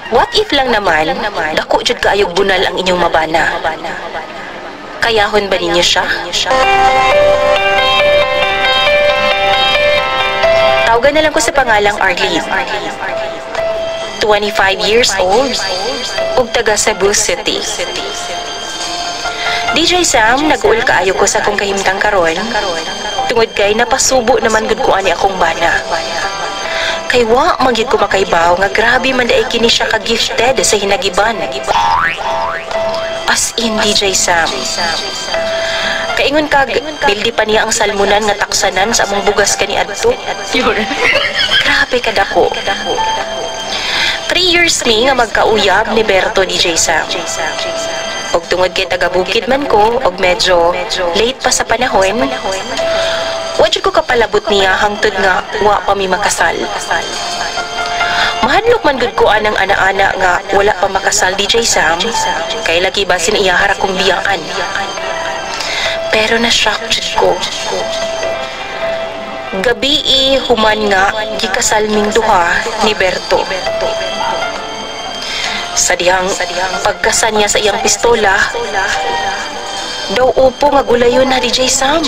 What if lang naman, dako jud kaayog bunal ang inyong mabana? Kayahon ba ninyo siya? Tawagan na lang ko sa pangalang Arlene. 25 years old, ug taga Cebu City. DJ Sam, nag-uul kaayo ko sa akong kahimtang karon. Tungod kay napasubo naman gud ko ani akong bana. Kay wa magyud ko makaibaw nga grabe man daay kini siya ka gifted sa hinagiban. As in DJ Sam. Kaingon kag bildi pa niya ang salmunan nga taksanan sa among bugas kaniadto. Grabe ka dako. 3 years mi nga magkauyab ni Berto DJ Sam. Og tungod kay taga-bukid man ko og medyo late pa sa panahon, wadyo ko kapalabot niya hangtod nga wa pa mi makasal. Mahadlok man gud ko anang ana-ana nga wala pa makasal DJ Sam, kay lagi basin iyahara kong biyaan. Pero na-shock jud ko. Gabi human nga gikasal ming duha ni Berto. Sa dihang pagkasan niya sa iyang pistola, daw upo nga gulayon na DJ Sam.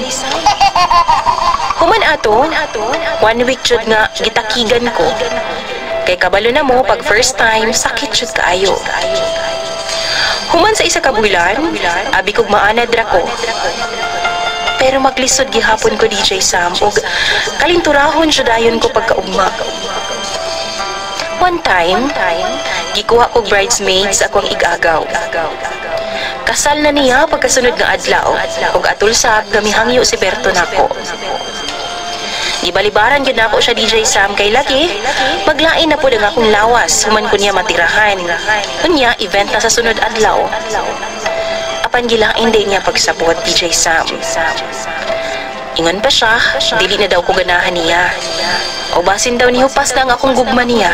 Human ato, 1 week jud nga gitakigan ko. Kay kabalo na mo, pag first time, sakit jud kaayo. Human sa isa ka bulan, abi kog maanad ra ko. Pero maglisod gihapon ko DJ Sam, ug kalinturahon jud dayon ko pagkaugma. One time, gikuha kog bridesmaids akong igagaw. Kasal na niya pagkasunod nga adlaw, ug atul sa gamihangyo si Berto nako. Gibalibaran gyud nako siya DJ Sam kay lagi maglain na pud ang akong lawas human ko niya matirahan. Unya event na sa sunod adlaw. Apan gilain din niya pagsabot DJ Sam. Ingon pa siya, dili na daw ko ganahan niya. O basin daw ni hupas na ang akong gugma niya.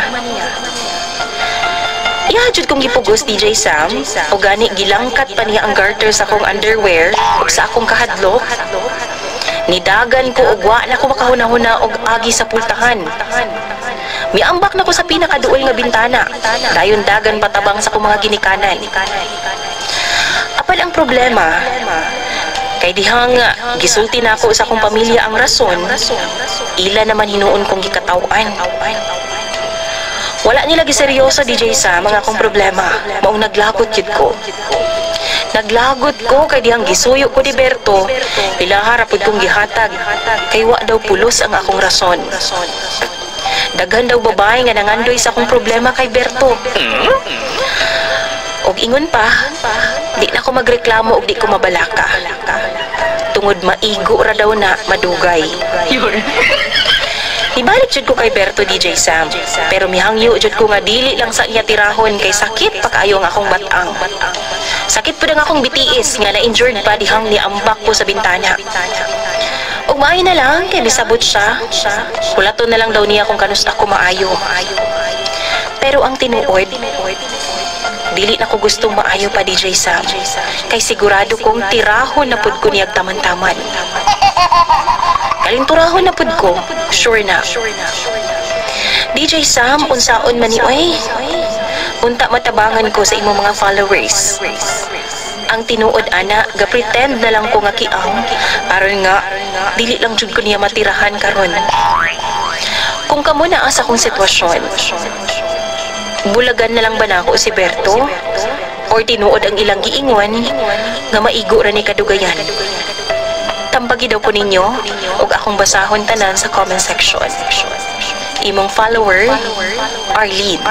Jud kong gipugos DJ Sam, o gani gilangkat pa niya ang garter sa akong underwear o sa akong kahadlok. Nidagan ko og wa na ko makahuna-huna og agi sa pultahan. Miambak na ko sa pinakaduol nga bintana. Dayon dagan patabang sa akong mga ginikanan. Apan ang problema, kay dihang gisulti na ako sa akong pamilya ang rason, ila naman hinuon kong gikatawan. Wala nila giseryoso DJ sa mga akong problema, maong naglagot yun ko. Naglagot ko kay dihang gisuyo ko ni Berto, ilaharapod kong gihatag, kay wa daw pulos ang akong rason. Daghan daw babae nga nangandoy sa akong problema kay Berto. Og ingon pa, di na ko magreklamo og di ko mabalaka. Tungod maigo ra daw na madugay. Ibalik jud ko kay Berto DJ Sam, pero mihangyo jud ko nga dili lang sa niya tirahon kay sakit pa kaayo nga akong batang. Sakit pud ang akong bitiis nga na-injured pa dihang niambak ko sa bintana. Og maayo na lang kay misabot siya. Kulaton na lang daw niya kung kanusta ko maayo. Pero ang tinuod, dili na ko gustong maayo pa DJ Sam, kay sigurado kong tirahon na pud ko niyag taman-taman. Kalinturahon na pud ko, sure na. DJ Sam, unsaon man ni oy? Unta matabangan ko sa imong mga followers. Ang tinuod ana, ga-pretend na lang ko nga kiang, aron nga dili lang jud ko niya matirahan karon. Kung kamo naa sa akong sitwasyon, bulagan na lang ba nako si Berto? Or tinuod ang ilang giingon nga maigo ra ni kadugayan? Tambagi daw po ninyo ug akong basahon tanan sa comment section. Imong follower, Arlene.